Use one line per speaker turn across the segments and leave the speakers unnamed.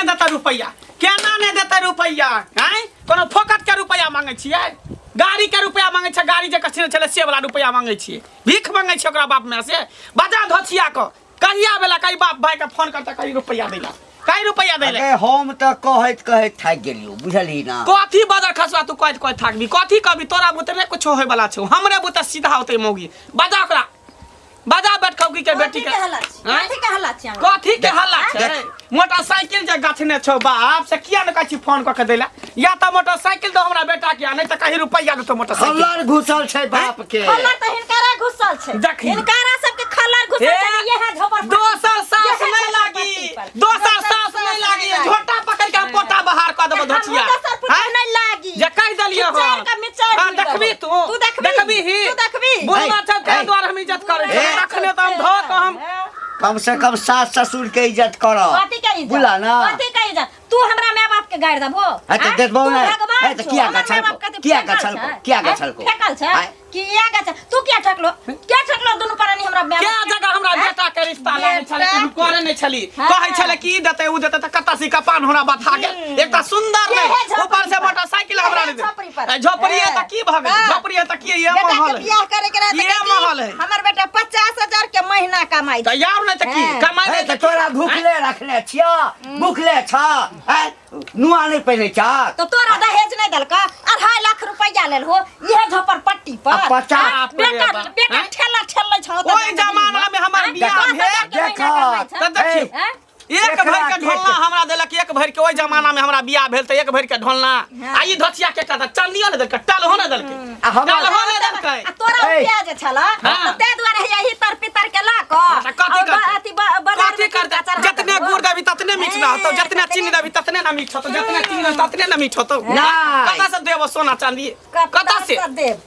नहीं देता रुपया केना नहीं देता रुपया हैं कोनो फोकट के रुपया मांगे छियै गाड़ी के रुपया मांगे छै गाड़ी जे कछने छले से वाला रुपया मांगे छियै भीख मांगे छै ओकरा बाप में से बजा धोछिया को कहिया बेला कई बाप भाई के फोन करता कई रुपया देला कई रुपया देले
हम त कहत थाक गेलियो बुझली ना
कथी बदर खसवा तू कहत थाकबी कथी कहबी तोरा बुते नहीं कुछ होय वाला छौ हमरे बुते सीधा होते मौगी बजा ओकरा बजा बैठ खौकी के बेटी के कथी के हल्ला छै मोटरसाइकिल जे गछने छौ बाप से किया न कहछि फोन क के देला या त मोटरसाइकिल दो हमरा बेटा के नहीं त कहीं रुपया दे तो मोटरसाइकिल
खल्लर घुसल छै बाप के
खल्लर त हिनकारा घुसल छै हिनकारा सब के खल्लर घुसल छै ये है झोपर
दोसर सास नहीं लागी दोसर सास नहीं लागी झोटा पकड़ के पोटा बाहर क देबो धछिया
नहीं लागी
जे कह दलियो हां देखबी तू देखबी ही बोलना छ ते द्वार हम इज्जत करे रखने तो हम धो तो हम
कम से कम सास ससुर के इज्जत करो
कथी के इज्जत
बुला ना
कथी के इज्जत तू हमरा माय बाप के गाड़ देबो
त देबो ना त किया गछल को
फेकल छै किया गछल तू क्या ठकलो दुनु प्राणी हमरा माय
क्या जगह हमरा बेटा के रिश्ता लागे छले तू करे नहीं छली कहै छले की देते उ देते त कत्ता सी कपान हमरा बथा गेल एकटा सुंदर नहीं ऊपर से मोटरसाइकिल हमरा दे झोपड़ी है त की भगे झोपड़ी है त की ये महल है
बियाह करे के
ये महल है
हमर बेटा 50,000 के महीना कमाई
त यार नहीं त की कमाई
त तोरा भूखले रखले छिया भूखले छ नुआ नहीं पहने चा
तो तोरा दहेज नहीं दलका 2.5 लाख रुपया लेल हो ये झोपर पट्टी पर
50
बेटा ठेला छ
ओई जमाना में हमर बियाह भेल
देखा
त देखी एक भर के ढोलना हमरा देलक एक भर के ओई जमाना में हमरा बियाह भेल त एक भर के ढोलना आ ई धछिया के कता चांदिया ने देलक टाल हो ने देलक टाल हो ने देलक
तोरा प्याज छला त ते दुआरे यही तर पितर के ला क
कथी करता जितने गुड़ देबी ततने मीठ ना होतो जितने चीनी देबी ततने ना मीठ होतो जितने चीनी देबी ततने ना मीठ होतो कता से देबो सोना चांदी कता से
देब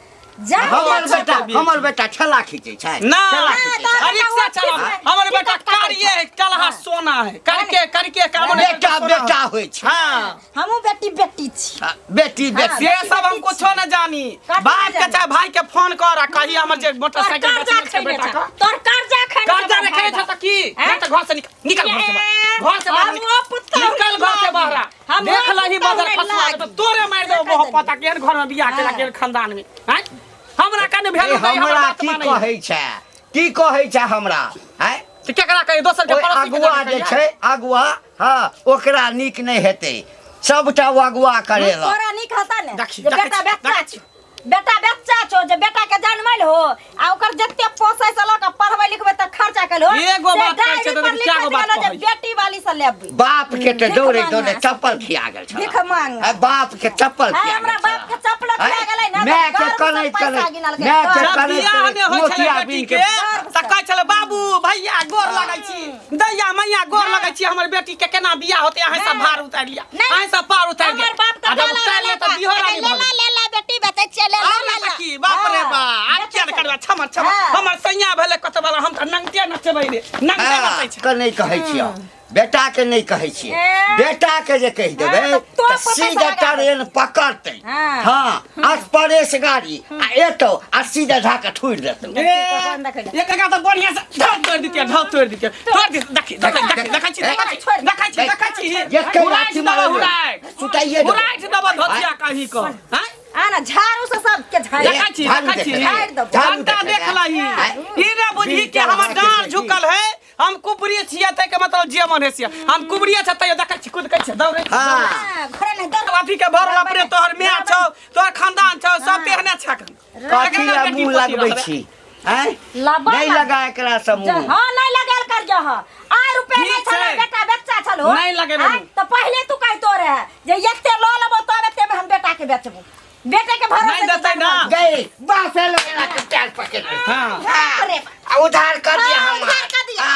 हमर बेटा ठेला खींचे छै
ना रिक्शा चला हमर बेटा कारिये कलहा सोना है करके काम
बेटा होय छै
हां
हमहु बेटी छी
बेटी
से सब हम कुछो न जानी बाप के चाहे भाई के फोन कर आ कही हमर जे मोटरसाइकिल बेटा का
तोर कर्जा
रखे छ त की नहीं त घर से निकल घर से बाहर निकल घर से बाहर देख लही बदर फसवा तो तोरे मार देबो बहुत पता केहन घर में बियाह केला केहन खानदान में हैं हमरा कने भेल
हमरा की कहै छै हमरा हैं
त केकरा कहि दोसर के पड़ोसी
अगुआ जे छै अगुआ हां ओकरा नीक नहीं हेतै सबटा अगुआ करेला
तोरा नीक हता ने बेटा बच्चा छो जे बेटा के जन्मल हो आ ओकर जत्ते पोसै से लक पढ़बै लिखबै त खर्चा कलो
एगो बात कहै छै त क्या गो बात कहै
बेटी वाली से लेबै
बाप के त दौड़े चप्पल खिया गेल छ
भीख मांग
बाप के चप्पल खिया
हमरा बाप के चप्पल खिया गेलै ना
मैं के कनै मोतिया बिन के
त कहै छले बाबू भैया गोर लगै छी दैया मैया गोर लगै छी हमर बेटी के केना बियाह होते अहाँ सब भार उतार लिया अहाँ सब पार उतार लिया
हमर बाप त
उतार लिया त बिहोरा नहीं
ले बेटी बते चले
की बाप रे बा आज क्या करबा छमर हमर सैया भेले कत बार हम त नंगते नचबै रे नंगते नचै छै
क नहीं कहै छियो बेटा के नहीं कहै छियै बेटा के जे कह देबै त सीधा ट्रेन पकड़तै हां एक्सप्रेस गाड़ी आ एतो आ सीधा ढाका ठुर देतै
एक का त बढ़िया से ढाक तोड़ दितिया देखै छी
ये कौराची मारो सुताइए
उराइट दबा धोतिया कहि क हैं
आना झाड़ू से सब के
देखै छी घंटा देख लही ई रे बुझी के हमर डांर झुकल है हम कुबरी छिया त के मतलब जे मन हेसिया हम कुबरी छ त देखै छी कूद छै दौड़े
हां घरे नहीं दौड़
अथी के भरला परे तोहर मियां छौ तोहर खानदान छौ सब पहने छकन
कथी ला मुंह लगबै छी हैं नहीं लगा एकरा समूह
हां नहीं लगाल कर जा आ रुपया नहीं छला बेटा बच्चा छलो
नहीं लगेबे
त पहले तू कहि तोरे जे एकते ल लेबो तो एते में हम बेटा के बेचबो बेटे के भरोसे
नहीं देतै ना
गई बासे लोगला के टाल पकड़
हां
अरे
उधार कर दिया हम
उधार कर दिया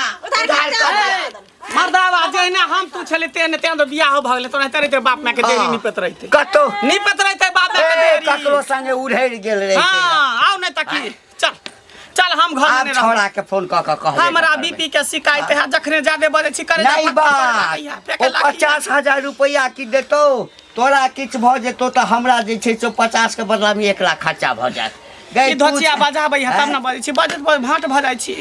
मर्दावा जइना हम तू छले तेने तो बियाह हो भगले तो नहीं तेरे बाप में के देरी निपत रहिते
कतो
निपत रहिते बाप में के देरी
ककरो संगे उड़ैर गेल रहिते
हां आओ नहीं तकी चल हम घर में रह
छोड़ा के फोन क कह
हमरा बीपी के शिकायत है जखने ज्यादा बजे छी करे
नहीं बा 50,000 रुपया की देतो तोरा किछ भ जेतो त हमरा जे छै 50 के बदला में 1 लाख खर्चा भ जात
गई धोचिया बजाबै है तब न बजे छी बजत भाट भ जाय छी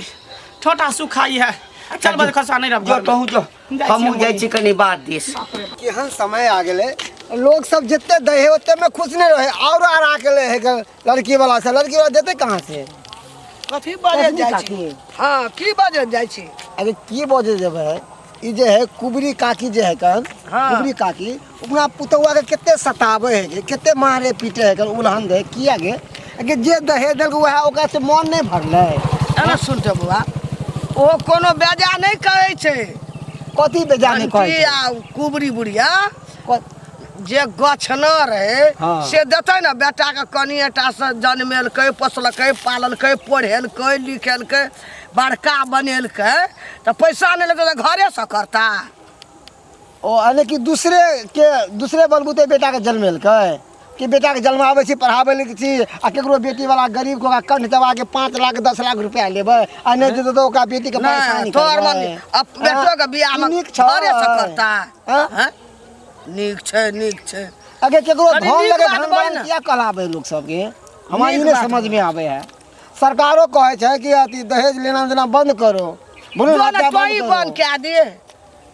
छोटा सुखाई है चल बस खसा नहीं रह
जो कहूँ जो हमहूँ जाइ छी कनी बात दिस
केहन समय आ गेले लोग सब जितने दहे ओते में खुश नहीं रहे और आ के है लड़की वाला से लड़की वाला देते कहाँ से
कथी बाजे जाइ छी हां की बाजे जाइ छी
अरे की बाजे जेबै ई जे है कुबरी काकी जे है कन कुबरी काकी अपना पुतौआ के केते सतावे है केते मारे पीटे है कन उल्हन दे किया गे कि जे दहे देल वह ओकरा से मन नहीं भरले
अरे सुन त बुआ ओ कोनो बेजा नहीं कहै छै
कथी बेजा नहीं कहै
कुबरी बुढ़िया जे गछना रहे से देते ना बेटा के कनिएटा से जन्मेलकै पोसलकै पाललकै पढ़ेलकै लिखेलकै बड़का बनेलकै तो पैसा नहीं लेते तो घरे से करता
ओ अने कि दूसरे बलबूते बेटा के जन्मेलकै कि बेटा के जन्मावे छी पढ़ावे ले छी आ केकरो बेटी वाला गरीब को कंठ दबा के 5 लाख 10 लाख रुपया लेबै आ नहीं दे तो ओका बेटी के पैसा नहीं
तोर मन अब बेटो के बियाह में घरे से करता हैं नीक छै
अगे केकरो धन लगे धन क्या कहलावे लोग सब के हमरा ई नहीं समझ में आवे है सरकारों कहे छै कि अति दहेज लेना देना बंद करो भ्रूण हत्या
बंद क्या दिए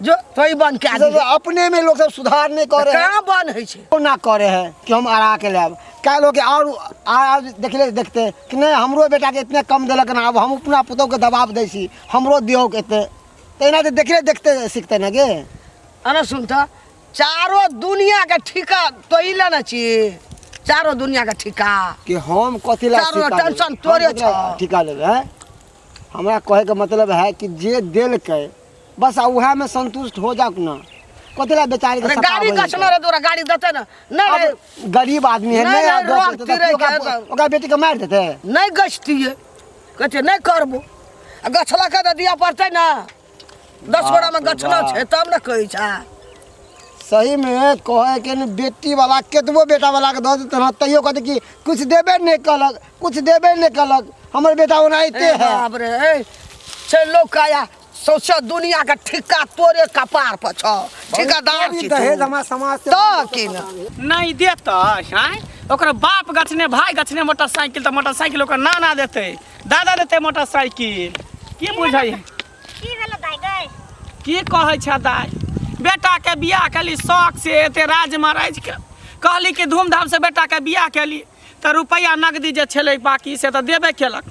जो तोई बंद क्या दिए
अपने में लोग सब सुधार नहीं करे
कहां बंद है छै
ना करे है कि हम आरा के लेब क्या लोग और आज देखते कि नहीं हमरो बेटा के इतने कम देलक ना अब हम अपना पुतौ के दबाव दै छी हमरो दियो के तेना तो देखते सीखते ना गे
अरे सुन त चारों दुनिया के ठिका तो ही लेना चाहिए चारों दुनिया का ठिका
कि हम कथी ला
चारों टेंशन तोरे छ
ठिका लेबे हमरा कहे के मतलब है कि जे देल के बस उहे में संतुष्ट हो जाक ना कथी ला बेचारी के
गाड़ी गछना रे तोरा गाड़ी देते ना नहीं
गरीब आदमी है नहीं ओका बेटी के मार देते
नहीं गछतिए कहते नहीं करबो गछला के दिया पड़ते ना 10 गोड़ा में गछना छै तब ना कहै छ
सही में कहे के बेटी वाला केतबो बेटा वाला के दे देते तैयो कहते कि कुछ देबे नहीं कलक हमर बेटा ओनाइते है
बाप रे छै लोग काया सोचा दुनिया का ठिका तोरे कपार पर छ ठिकादार छी
दहेज हमरा समाज से
तो की
नहीं देता हैं ओकर बाप गछने भाई गछने मोटरसाइकिल तो मोटरसाइकिल ओकर नाना देते दादा देते मोटरसाइकिल की बुझाई
की भेल दाई गई
की कहै छ दाई बेटा के बियाह कली शौक से एते राज महाराज के कहली कि धूमधाम से बेटा के बियाह कली तो रुपया नगदी जे छलै बाकी से तो देबे केलक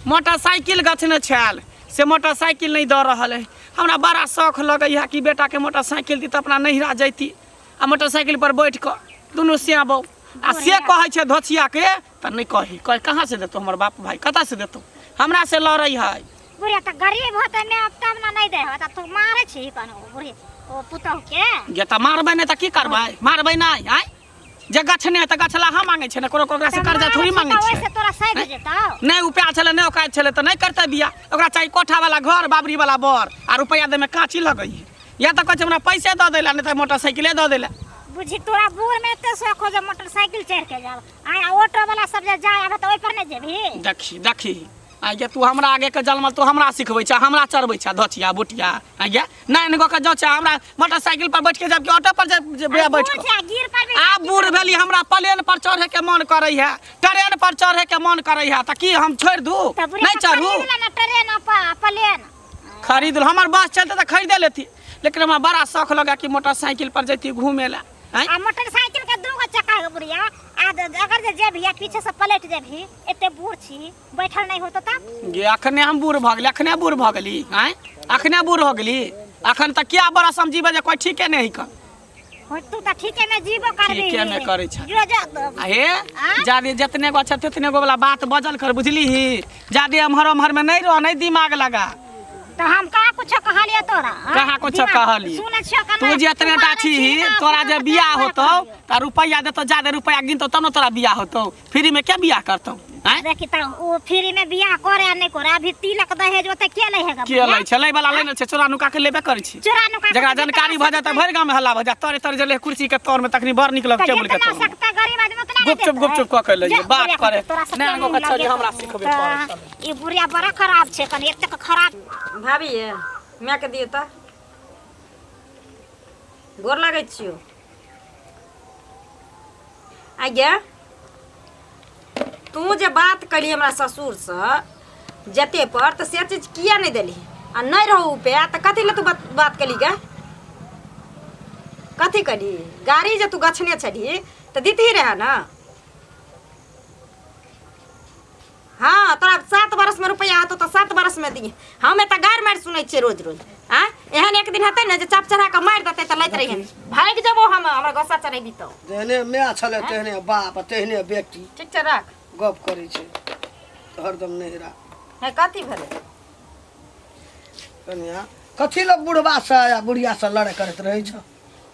मोटरसाइकिल गछने छल से मोटरसाइकिल नहीं दऽ रहल है हमरा बड़ा शौक लगे है कि बेटा के मोटरसाइकिल दी तो अपना नैहरा जैती आ मोटरसाइकिल पर बैठ कर दुनू सियाबो आ से कहै छै धोचिया के तो नहीं कही कहाँ से देतो हमर बाप भाई कतऽ से देतो हमरा से लड़ै है
बुढ़िया तो गरीब होते ने अब तब ना नहीं दे होता तू मारे छी कनो बुढ़िया ओ पुतौ के
ये तो मारबै नहीं तो की करबै मारबै नहीं आय जे गछने तो गछला हम मांगे छै न कोकरा से कर्जा थोड़ी मांगे छै
से तोरा सही दे जेतौ
नहीं उपाय छले नहीं औकात छले तो नहीं करते बिया ओकरा चाहिए कोठा वाला घर बाबरी वाला बर आ रुपया दे में काची लगै या तो कहै छै हमरा पैसे दऽ देला नहीं तो मोटरसाइकिले दऽ देला
बुझी तोरा बूढ़ में एते शौक हो जे मोटरसाइकिल चढ़ के जाब आ ऑटो वाला सब जे जाय आबे तो ओइ पर नहीं जेबी
देखी आगे तू हमरा आगे के जलमल तू हमरा सिखबै छ हमरा चढ़बै छ धोचिया बुटिया आगे नहीं गो के जो छ हमरा मोटरसाइकिल पर बैठ के जब ऑटो पर जे बैठ
गिर पर
आ बूढ़ भेली हमरा प्लेन पर चढ़े के मन करे है ट्रेन पर चढ़े के मन करे है त की हम छोड़ दू नहीं चढ़ू
ट्रेन प्लेन
खरीद हमर बस चलते त खरीदे लेती लेकिन हमरा बड़ा शौक लगा कि मोटरसाइकिल पर जैती घूमे ला
आ मोटरसाइकिल के दूगो चक्का है बुढ़िया अगर जे जेबी पीछे से पलट जेबी एते बूढ़ छी बैठल नहीं होतो तब
गे अखने हम बूढ़ भ गेली अखने बूढ़ भ गेली हैं अखने बूढ़ हो गेली अखन तक क्या बड़ा समझीबे जे कोई ठीके नहीं कर
हो तू त ठीके में जीवो करबी
ठीके में करे छ
जो जा
हे जादे जितने गो छ तितने गो वाला बात बजल कर बुझली ही जादे अमहर में नहीं रह नहीं दिमाग लगा
तो हम कहाँ कुछ कहलिए तोरा
कहाँ कुछ कहली तू जितने टाछी तोरा जे बियाह होतो त रुपया देतो ज्यादा रुपया गिनतो तब न तोरा बियाह होतो फ्री में क्या बियाह करतो हैं
देखी त ओ फ्री में बियाह करे नहीं करे अभी तिलक दहेज ओते के ले हेगा
के ले छलै वाला ले न छै चोरा नुका के लेबे करै छी
चोरा नुका
जकरा जानकारी भ जाता भर गांव में हल्ला भ जा तोरे तोरे जले कुर्सी के तौर में तखनी बर निकलब टेबल के तौर
सकता गरीब आदमी उतना
गुपचुप क के ले बात करे नहीं गो के छोरी हमरा सिखबे
ई बुढ़िया बड़ा खराब छै कनी एते खराब
भाभी ये मैं के दियो त गोर लागै छियो आगे तू जे बात करी हमरा ससुर से जते पर तो से चीज किया नहीं देली आ नहीं रहू पे तो कथी ले तू बात कली गा कथी करी गाड़ी जे तू गछने छली तो दीती रहे ना हाँ तोरा 7 बरस में रुपया आतो तो 7 बरस में दिए हम एत गार मार सुनै छियै रोज रोज आ एहन एक दिन हेतै ने जे चाप चढ़ा के मार देतै त लैत रहिए भाग जबो हम हमरा गोसा चढ़ेबी तो
तेहने माय छले तेहने बाप तेहने बेटी
ठीक छै राख
गप करै छै हरदम नहिरा
है कथी भेलै
कन्या कथी ल बुढ़वा से या बुढ़िया से लड़ाई करत रहै छ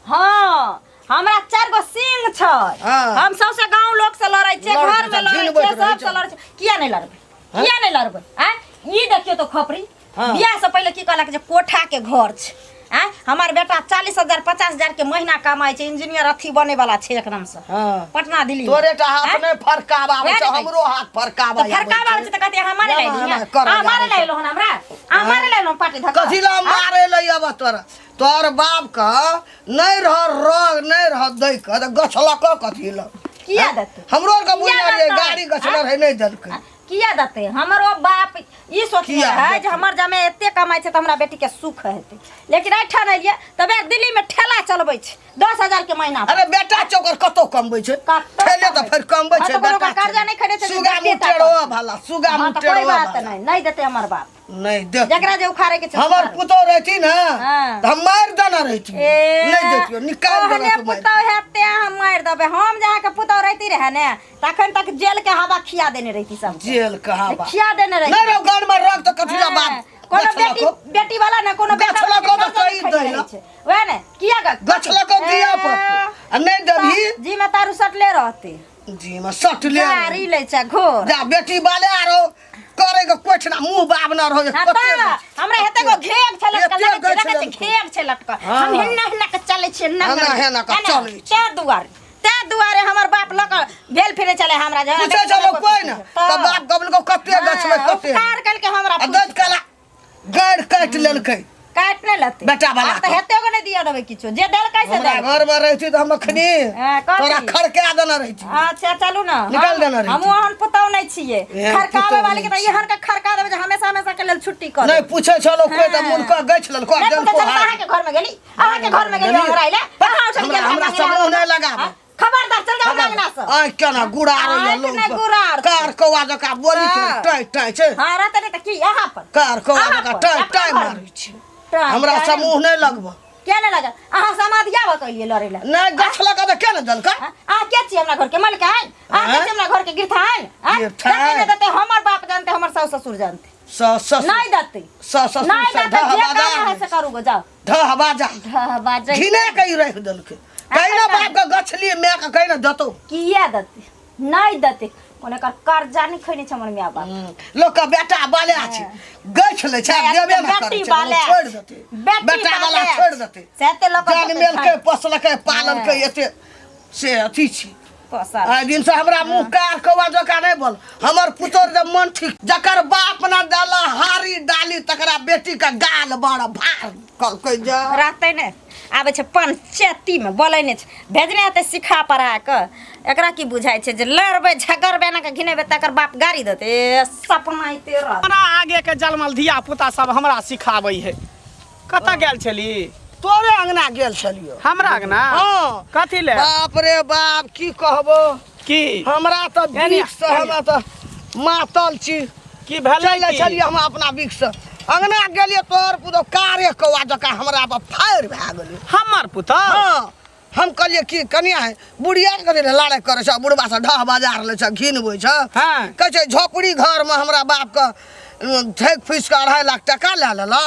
हाँ हमरा 4 गो सिंह छै
हाँ।
हम सबसे गांव लोग से लड़ै छै
लड़ै
घर में
छै,
लड़ै
झिनबैत
छै
रहै
सब
छै।
से लड़ै छै किया नहीं लड़बै किया नहीं लड़बै आ ई देखियो तो खपरी
हाँ।
बियाह से पहले की कहलक जे कोठा के घर छै आ हमार बेटा 40,000 50,000 के महीना कमाई छै इंजीनियर अथी बने वाला छै एकदम से
हां
पटना दिल्ली
तोरे टा हाथ में फरकावा आबै
वएह
छै
ने
हमरो हाथ फरकावा आबै
फरकावा छै त कहते हमारे ले
ना,
लिया
ना, कर,
हमारे
जा,
ले लो हमरा हमारे ले लो पार्टी धक्का
कथी ला मारे ले अब तोरा तोर बाप का नहीं रह रोग नहीं रह दै के त गछला क कथी ला
किया देते
हमरो के
किया
बुझा रे
देतै?
गाड़ी गछला रहे नहीं दलकै
किया देते हमरो बाप ई सोचले
किया
है
देतै?
जे हमर जमे एते कमाई छै त हमरा बेटी के सुख हेतै लेकिन ऐठा नहीं लिया तबे दिल्ली में ठेला चलबै छै 10,000 के महीना
अरे बेटा चोकर कतो कमबै छै
कतौ
ठेले त फिर कमबै
हाँ,
छै
तो कोनो
बेटा
का कर्जा नहीं खड़े छै जे
सुगा
देते ता
मुटेरो
कम।
भाला सुगा
हाँ, तो
मुटेरो
कोई बात नहीं देते हमर बाप
नहीं दे
जकरा जे उखाड़े के छै
हमर
उखाड़।
पुतो रहती ना
हाँ।
त हम मार देना रहती नहीं देतियो निकाल देना
ओहने
तू मार
पुतौ हेते हम मार देबे हम जहाँ के पुतौ रहती रहे ने तखन तक जेल के हवा खिया देने रहती सब
जेल कहा बा
खिया देने रहती
नहीं रो घर में रख तो कथीला बात
कोनो
गछला
बेटी
को
बेटी वाला ने कोनो बेटा
गछला
वाला
को
के
तो
कर्जा
कही
नहीं खरीद
दैला।
रहै छै वह ने किया
गछला को दिया पड़तो आ नहीं देबही
जी में तारू सटले रहते
जी में सट ले
गाड़ी ले छै घोर
जा बेटी वाले आरो करे के कोछ ना मुंह बाबना रहो
हाँ तो हमरा हेते को घेग छै लटकल
एते
लगे छै
गछ
लगे छै घेग छै लटकल
हाँ।
हम हिन्ना हिन्ना के चले छियै
हिन्ना हिन्ना के चलै छियै।
ते दुआरे हमर बाप लक भेल फिरे चले हमरा जे
पूछे चलो कोई ना तो बाप गबल को कते गछ में कते
कार कल के हमरा
आ दद कला गाड़ काट लेलकै
काटने लते
बेटा वाला
तो हेते को नहीं दिया देबे किछो जे देल कैसे
हमरा
दे
घर में रहती तो हम अखनी
हाँ, कथी?
तोरा खड़का देना रहती
अच्छा चलू ना
निकाल देना रही
हम ओहन पुतौ नहीं छिए
एहन
खरकावे
पुतौ
वाले के
नहीं
त एहन के खरका देबे जे हमेशा हमेशा के लेल छुट्टी कर
नहीं पूछे चलो कोई तो
हाँ।
मुनका गछ लेलको
नहीं
जन
पता
को
चलता
हार
है के घर में गेली अहाँ के घर में गेली हमरा इले अहाँ उठल के
हमरा समूह नहीं लगाबे
खबरदार चल जाओ अंगना से
आय केना गुड़ार
आय
लोग
केना गुड़ार छै।
कार कौवा जका बोली छै
हाँ।
टाइ टाइ छै
हां रहते नहीं त की यहाँ पर
कार कौवा
अहाँ
जका
पर,
टाइ
अपना
टाइ
घर
मारै
में।
छै
टाइ,
हमरा
टाइ।
समूह नहीं लगबो
क्या नहीं लगा अहाँ समाधिया बकलिए लड़े ला
नहीं गछ लगा तो केना दलका
आ के छी हमरा घर के मालिक है आ के छी हमरा घर के गिरथान
गिरथान।
देते हमर बाप जानते हमर सास ससुर जानते
सस
नहीं देते
सस
नहीं
से
देते जे काम है
ढहबाजा
से करू गो जाओ
ढहबाजा
बाजे
घिने कई रख दलके कहिना बाप का गछली मैं का कहिना दतो
किया देते नहीं देते कोने कर कर्जा नहीं खैने छ हमर मिया बाप
लोग का बेटा बाले छै गछ ले छै
हाँ,
देबे ना
बेटी
करे छै
बाले
छोड़ देते
बेटी
बेटा वाला
बाले
छोड़ देते
सेते लोग
जान मेल के पोसल के पालन के एते से अथी छी
पोसल
आइ दिन से हमरा मुंह कार कौवा जका नहीं बोल हमर पुतोर जब मन ठीक जकर बाप ना डाला हारी डाली तकरा बेटी का गाल बड़ा भार कल कोई जा
रहते ने आबे छै पंचायती में बोले ने भेजने हेते सिखा पढ़ा के एकरा की बुझाई छै जे लड़बे झगड़बे ना के घिनेबे तकर बाप गाड़ी देते सपना इते रह
हमरा आगे के जलमल धिया पुता सब हमरा सिखाबै है कतऽ गेल छली
तोरे अंगना गेल छलियो
हमरा अंगना
हां
कथी ले
बाप रे बाप की कहबो
की
हमरा तो
यानी-
बिख से हमरा तो मातल छी
की भेलै
चले
की?
छलिए हम अपना बिख से अंगना गेलिए तोर पुतो कारे कौवा जका हमरा पर फायर भए गेलै
हमर पुतौ
हाँ हम कहलिए कि कनिया है बुढ़िया कथी लड़ाई करे छ बुढ़बा से ढह बाजार ले छ घिनबै छ
हाँ।
कहै छै झोपड़ी घर में हमरा बाप का ठेक फीस का 2.5 लाख टका ले लेला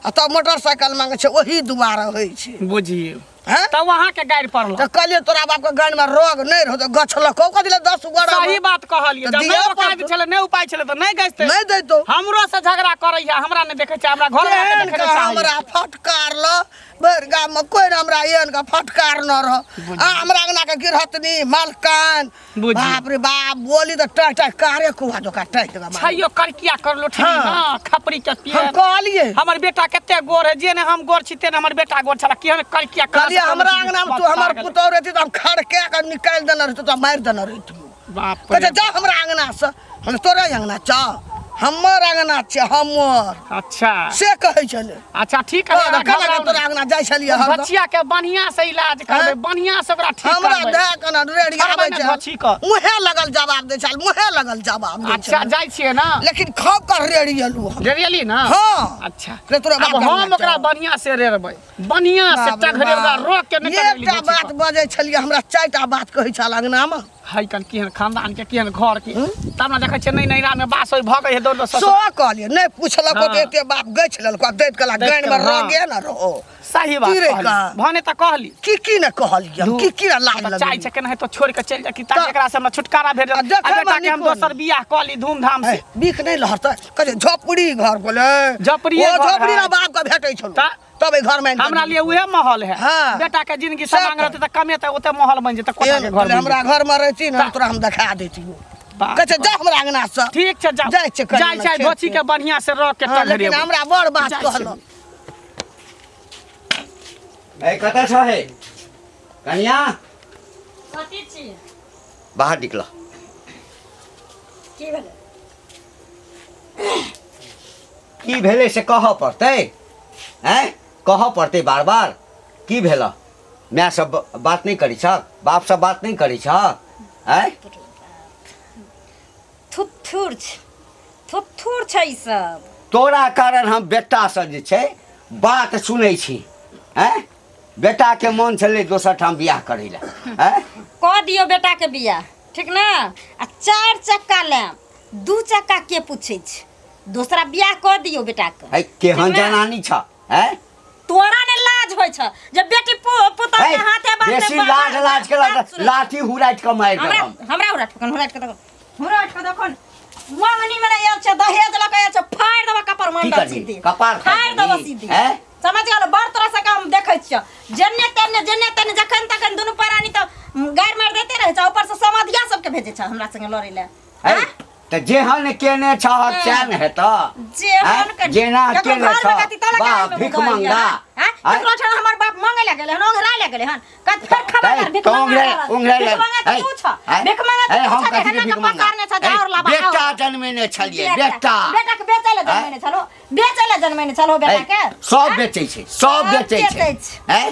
आ तब मोटरसाइकिल मांगे छै ओही दुआरे होइ छै
बुझियो
हैं
तब वहाँ के गाड़ी पड़ल
तो कहलिए तोरा बाप के गाड़ी में रोग नहीं रहो तो गछ लको कथी ले 10 गोड़ा
सही बात कहलिए
तो
जब
दिया
नहीं उपाय
पड़तौ।
छले नहीं उपाय छले तो नहीं गइते
नहीं दैतो
हमरो से झगड़ा करैया हमरा ने देखे छै हमरा घर में
एहन
देखे
का
छै
हमरा फटकार ल भर गाम में कोई ना हमरा एहन का फटकार न रह आ हमरा अंगना के गिरहतनी मालकान
बुझी।
बाप रे बाप बोली तो टाइ टाइ कारे कुआ जो का टाइ का मार
छइयो करकिया कर लो ठीक
हाँ।
हां खपरी के
हम
पिए
कहलिए
हमर बेटा कते गोर है जे ने हम गोर छी तेने हमर बेटा गोर छला कि हम करकिया कर
कहलिए हमरा अंगना में तू हमर पुतौ रहती तो हम खड़के के निकाल देना रहती तो मार देना रहती
बाप
कहते
रे
जा हमरा अंगना से हम तोरे अंगना चा हमर अंगना छै हमर
अच्छा
से कहै छलै
अच्छा ठीक है
केना तोरा अंगना जाइ छलियै हम
बच्चिया के बढ़िया से इलाज करबे बढ़िया से ओकरा ठीक
हमरा
करबे
दे केना रेडी आबै छै
बच्ची को
मुहे लगल जवाब दै छल मुहे लगल जवाब दै
अच्छा
छल
जाइ छियै ना
लेकिन खाओ कर रेडी एलू
रेडियली ना
हाँ
अच्छा
रे तोरा
अब
बात
हम ओकरा बढ़िया से रेरबै बढ़िया से टघरे ओकरा रोक के निकल
एकटा बात बजै छलियै हमरा चारिटा बात कहै छल अंगनामे
हाय कन केहन खानदान के केहन घर के तब ना देखै छै नहीं नैरा में बास होय भगै है दौड़
सो कहलियै नहि पुछलक
हाँ।
तऽ एते बाप गछि लेलक दैत कला
दैत
गाइन में
कला,
रह गे न रहो
सही बात
की रे
कहली
का?
भने त कहली
की न कहलियै की की लाज
चाय
लगै
छै केना है तो छोड़ के चल जा कि ताकि एकरा से हमरा छुटकारा भेट
आ
जाए
देखै
आ बेटा
बानी
के हम
कोन?
दोसर बियाह कहली धूमधाम से
बीख नहीं लहरतै कहै झोपड़ी घर बोले
झोपड़िए
ओ
घर
झोपड़ी
है।
ना बाप का भेटै छलो
ता-
तब घर में
हमरा लिए उहे माहौल है
हाँ।
बेटा के जिंदगी
सब
समांग रहते त कमेते ओते माहौल बन जेते कोटा के घर में
हमरा घर में रहती न तोरा हम देखा देती
बाप
कहै छै जा हमरा अंगना से
ठीक छै जा
जाइ छै कनी
जाइ छै
खेत
धोची के बढ़िया से रख के
हाँ,
टघरे
लेकिन हमरा बड़ बात
जाइ छै।
कहलो
ए कतऽ छ हे कनिया
कथी छी
बाहर निकल
की भेलै
की भेलै से कहऽ पड़तै हैं कहऽ पड़तै बार बार की भेल माय सब बात नहीं करी छ बाप सब बात नहीं करी छ हैं
थुथुर छै ई सब
तोरा कारण हम बेटा से जे छै बात सुनै छी हैं बेटा के मन छलै दोसर ठाम बियाह करै लए हैं
कह दियो बेटा के बियाह ठीक ना आ 4 चक्का लेम 2 चक्का के पूछे छै दूसरा बियाह कह दियो बेटा के
है केहन
ठीक ने?
जनानी छ हैं
तोरा ने लाज होय छ जब बेटी पुता के हाथे बांधे
बेसी लाज लाज के लाठी हुराइत के मारि
हमरा
देब
हमरा उराट के देखो मंगनी में आयल छ दहेज लक आयल छ फाड़ देबा कपर
की
मंडल
करबी?
सीधी
कपार फाड़ि
फाड़ देबा
देबी?
सीधी
हैं?
समझ गेल बड़ तोरा से काम देखै छ जन्ने तन्ने जखन तखन दुनु परानी त गायर मार देते रहे छ ऊपर से समाधिया सबके भेजे छ हमरा संगे लड़ै ले
है त जेहन केने छ चैन हेत
जेहन कर
जेना
केकरो
केने
घर
छ
में कथी तोला
बा
के
भिख मंगा
हैं केकरो छ हमर बाप मांगे ले गेले हन ओंघरा ले गेले हन कत फिर खबर भिख
उंगरे
मंगा
ले
भिख मंगा त तू छ भिख मंगा त
हम
तू छ
कथी के
हेना
भिख
के
मंगा
पकारने छ जाओर लाबा
बेटा जन्मेने छलिए बेटा
बेटा के बेचै ले जन्मेने छलो बेचै ले जन्मेने छलो बेटा के
सब बेचै छै सब बेचै छै
बेचै छै।
हैं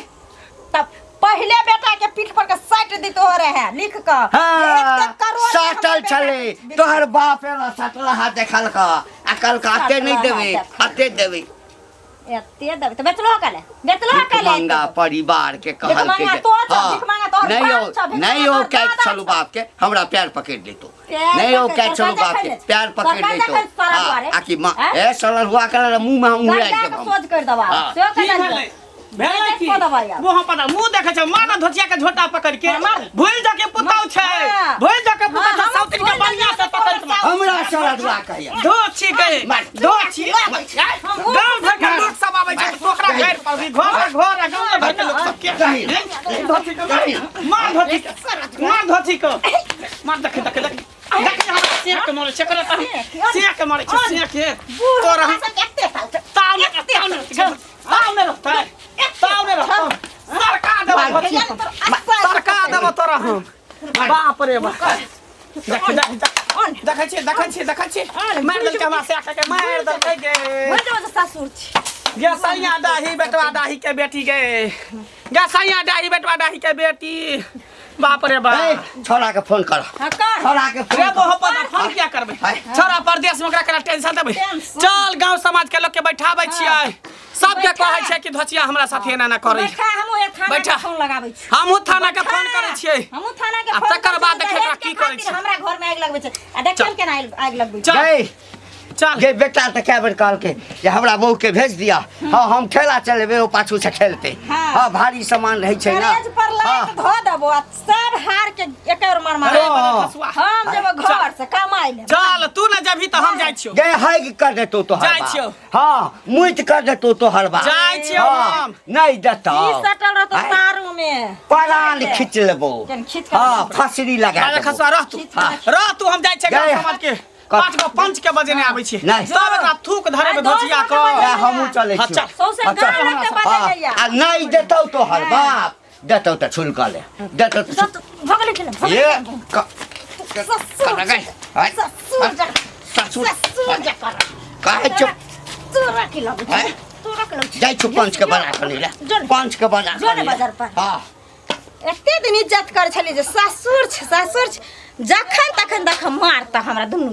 तब पहले बेटा के पीठ पर के साइट दी तो रहे लिख क
साटल छले तोहर बाप एला साटल हाथ देखल का अकल का अते नहीं देबे अते देबे
एते दब त बेचलो काले
मंगा परिवार के कहल के
भिख मंगा तो छ, भिख मंगा तोहर
नहीं
बाप
हो
छ, भिख
नहीं
मंगा
हो
तोहर
क्या
दादा
चलो
छ।
बाप के हमरा पैर पकड़ लेतो
पैर
नहीं हो
पकड़,
क्या चलो
सरकार
बाप के
देखै
पैर पकड़
सरकार
लेतो
देखै सारा द्वारे।
आकी मां
हैं?
ए सलर हुआ कर मुंह में उंगली
गड्ढा
के
के सोच कर दबा
हाँ।
से
की
कहै
भेलै भेलै की
को दबाई आब?
मुंह पर मुंह देखै छै माना धोतिया के झोटा पकड़ के
मार।
भूल जा के पुताउ छै
हाँ।
भूल जा के पुताउ
हाँ,
छै साउथ के
भूल जा
बढ़िया
के
से पकड़ के मार।
हमरा सलर हुआ कहया
धोची के
मार।
धोची गांव भर के लोग सब आबै छै ओकरा घर पर भी घर गांव भर के लोग सब के धोची के मार धोची के मार धोची को मार देख हमरा शेर के मारे छै करे शेर के मारे छै शेर के तोरा ताव ने सरकार देबो धोची सरकार देबो तोरा हम बाप रे बाप देखै छी मार देलकै हमरा से आके मार देलकै गे
ससुर छी
गे सैया दाही बेटवा दाही के बेटी गे गे सैया दाही बेटवा दाही के बेटी बाप रे बाप
छोरा के फोन कर छोरा के
रे
फोन
मोहब्बत फोन क्या करबै छोरा परदेश में ओकरा केना टेंशन देबै चल गांव समाज के लोग के बैठाबै छियै सबके कहै छै कि धोचिया हमरा साथे एना ना करै
बैठा हमहु एक थाना
बैठा।
के फोन लगाबै छी
हमहू थाना के फोन करै छियै
हमहु थाना के
आ
फोन
तकर बाद
करै छी,
देखै
दहेज
की
के
करै
खातिर
छी।
हमरा घर में आगि लगबै छै आ देखियन केना आगि लगबै छै
चल
गई
चल
गे बेटा तो क्या बेर कहल के जे हमरा बहू के भेज दिया हाँ हम ठेला चलेबे ओ पाछू से खेलते
हाँ।
हाँ भारी सामान रहे छै ना
गैरेज पर लाइट धो देबो आ सब हार के एक और मार मार
अरे
हाँ।
खसुआ
हम जब घर से कमाई ले
चल तू ना जभी त हम जाइ छियो
गे हैग कर देतो तो हर
जाइ
बात
छियौ।
हाँ मुइत कर देतो तो हर बात
जाइ छियौ
हाँ,
हम।
नहीं देता
ई सटल रहतो
हैं?
तारू में
परान खींच लेबो
केन खींच के
हाँ
लेबो।
फसरी लगा
अरे
देबो
खसुआ रह तू
हाँ।
रह तू हम जाइ छै गांव
गए।
समाज के 5 गो पंच के बजे ने आबै छी
नहीं।
सब एकरा थूक धरे
आ,
धोचिया
दस
को
बजे
ए, हमहू चले
हाँ,
छी
चल।
सौंसे
हाँ, चल।
गाँव लग के
हाँ,
बजे
आ नहीं देतो तो हर बाप देतो तो छुलका ले देतो तो
भगले के
ये
ससुर
कर गई
ससुर जा
ससुर
ससुर
काहे चुप
तोरा की लग
हैं?
तोरा के लग
जाई छु पंच के बना के ले
जोन।
पंच के बना
जोन
के
बाजार पर।
हां
एते दिन इज्जत कर छली जे ससुर छ जखन तखन देख मारता हमरा दुनू